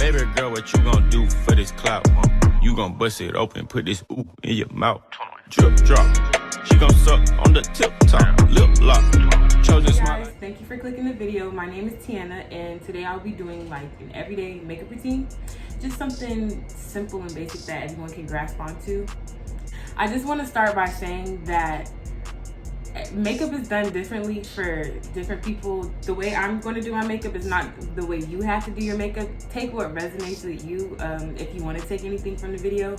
Baby girl, what you gon' do for this clout? You gon' bust it open, put this ooh in your mouth. Drip drop, she gon' suck on the tip top, lip lock. Chosen smile. Guys, thank you for clicking the video. My name is Tiana, and today I'll be doing like an everyday makeup routine. Just something simple and basic that everyone can grasp onto. I just want to start by saying that makeup is done differently for different people. The way I'm going to do my makeup is not the way you have to do your makeup. Take what resonates with you, if you want to take anything from the video.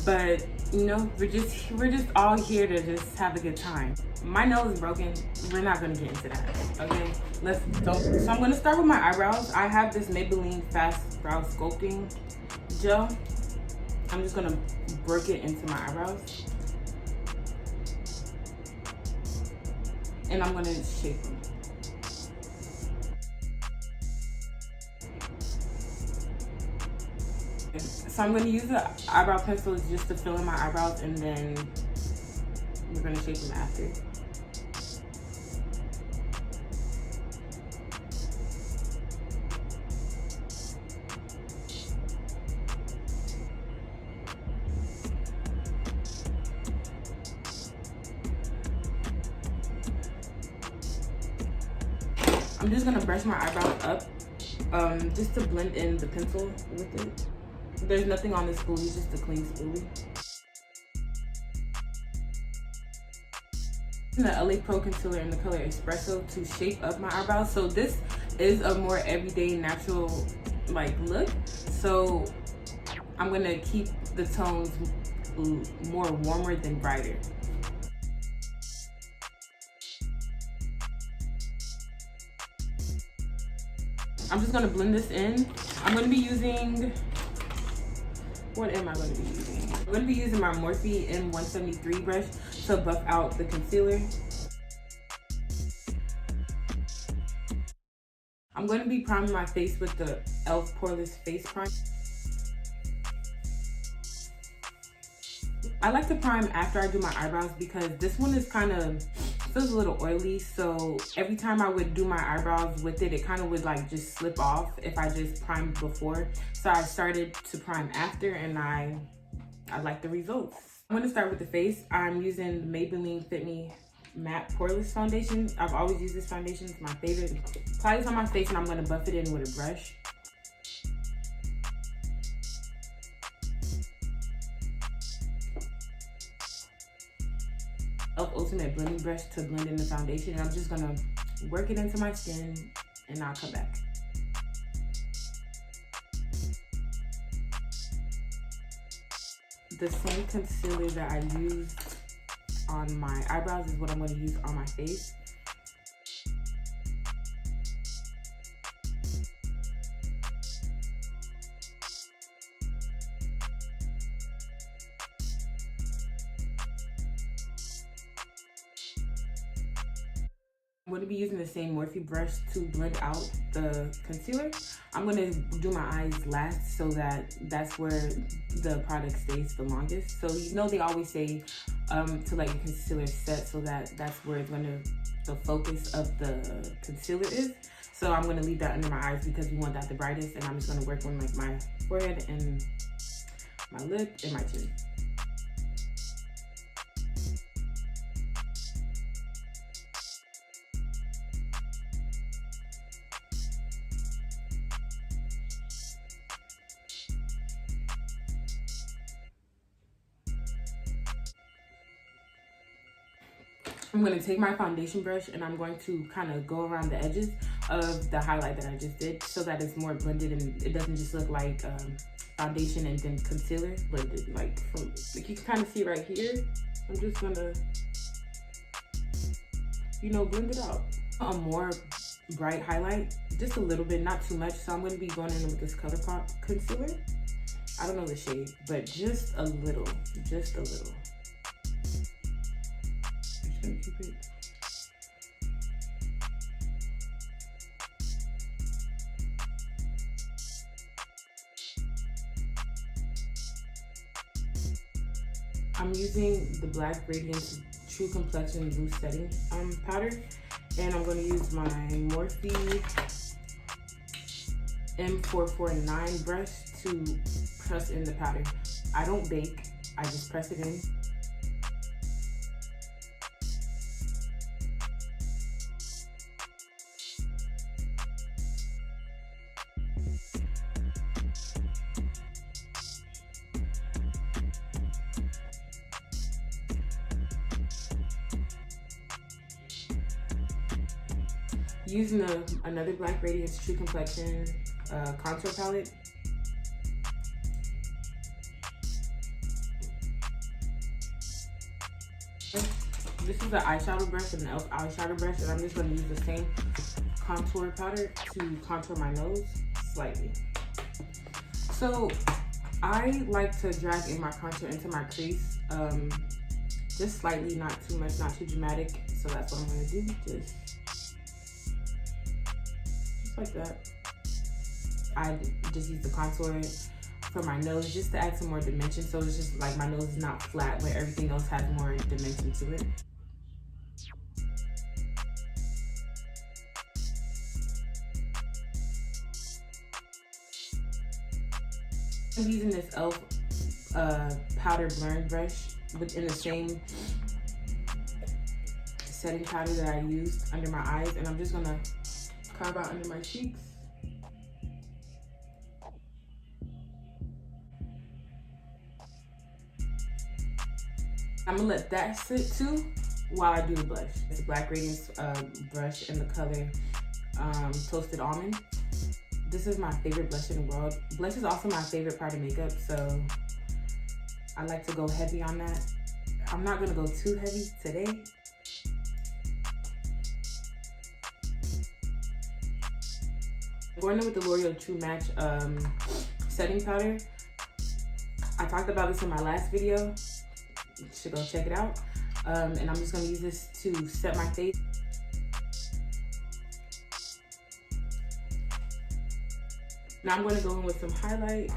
But you know, we're just all here to just have a good time. My nail is broken. We're not going to get into that. Okay, let's go. So I'm going to start with my eyebrows. I have this Maybelline Fast Brow Sculpting Gel. I'm just going to work it into my eyebrows. And I'm gonna shape them. So I'm gonna use the eyebrow pencils just to fill in my eyebrows, and then we're gonna shape them after. I'm just gonna brush my eyebrows up, just to blend in the pencil with it. There's nothing on this spoolie, just a clean spoolie. The LA Pro Concealer in the color Espresso to shape up my eyebrows. So this is a more everyday, natural like look. So I'm gonna keep the tones more warmer than brighter. I'm just gonna blend this in. I'm gonna be using, what am I gonna be using? I'm gonna be using my Morphe M173 brush to buff out the concealer. I'm gonna be priming my face with the e.l.f. Poreless Face Prime. I like to prime after I do my eyebrows because this one is feels a little oily, so every time I would do my eyebrows with it, it kind of would like just slip off if I just primed before. So I started to prime after, and I like the results. I'm gonna start with the face. I'm using Maybelline Fit Me Matte Poreless Foundation. I've always used this foundation, it's my favorite. Apply this on my face and I'm gonna buff it in with a brush. e.l.f. Ultimate Blending Brush to blend in the foundation, and I'm just gonna work it into my skin, and I'll come back. The same concealer that I used on my eyebrows is what I'm gonna use on my face. I'm going to be using the same Morphe brush to blend out the concealer. I'm going to do my eyes last so that's where the product stays the longest. So you know they always say to let your concealer set so that's where the focus of the concealer is. So I'm going to leave that under my eyes because we want that the brightest, and I'm just going to work on like my forehead and my lip and my chin. I'm going to take my foundation brush and I'm going to kind of go around the edges of the highlight that I just did so that it's more blended and it doesn't just look like foundation and then concealer blended. Like you can kind of see right here. I'm just going to, you know, blend it out. A more bright highlight, just a little bit, not too much. So I'm going to be going in with this ColourPop concealer. I don't know the shade, but just a little, just a little. Keep it. I'm using the Black Radiance True Complexion Loose Setting powder, and I'm going to use my Morphe M449 brush to press in the powder. I don't bake, I just press it in. Using another Black Radiance True Complexion contour palette. This is an eyeshadow brush, an e.l.f. eyeshadow brush, and I'm just going to use the same contour powder to contour my nose slightly. So I like to drag in my contour into my crease, just slightly, not too much, not too dramatic. So that's what I'm going to do, just like that. I just use the contour for my nose just to add some more dimension, so it's just like my nose is not flat where everything else has more dimension to it. I'm using this e.l.f. powder blurring brush within the same setting powder that I used under my eyes, and I'm just gonna carve out under my cheeks. I'm gonna let that sit too while I do the blush. It's a Black Radiance brush in the color Toasted Almond. This is my favorite blush in the world. Blush is also my favorite part of makeup, so I like to go heavy on that. I'm not gonna go too heavy today. I'm going in with the L'Oreal True Match setting powder. I talked about this in my last video. You should go check it out. And I'm just gonna use this to set my face. Now I'm gonna go in with some highlight.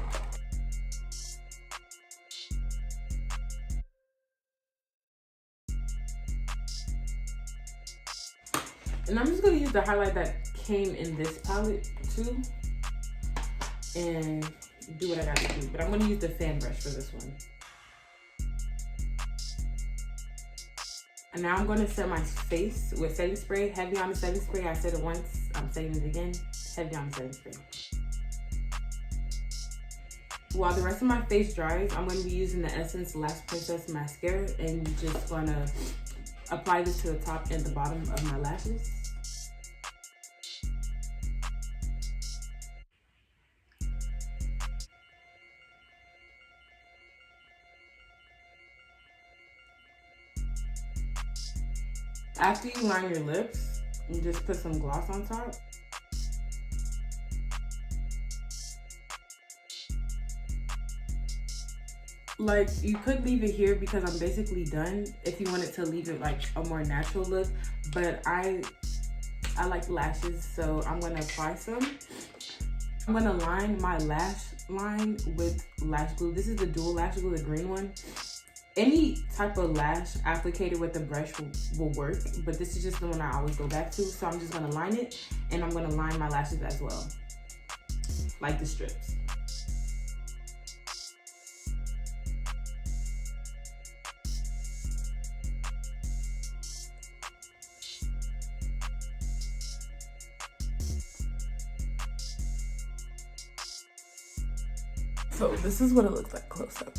And I'm just gonna use the highlight that came in this palette too, and do what I gotta do. But I'm gonna use the fan brush for this one. And now I'm gonna set my face with setting spray, heavy on the setting spray. I said it once, I'm saying it again, heavy on the setting spray. While the rest of my face dries, I'm gonna be using the Essence Lash Princess Mascara, and just gonna apply this to the top and the bottom of my lashes. After you line your lips, you just put some gloss on top. Like, you could leave it here because I'm basically done if you wanted to leave it like a more natural look, but I like lashes, so I'm gonna apply some. I'm gonna line my lash line with lash glue. This is the dual lash glue, the green one. Any type of lash applicator with the brush will work, but this is just the one I always go back to. So I'm just gonna line it, and I'm gonna line my lashes as well, like the strips. So this is what it looks like close up.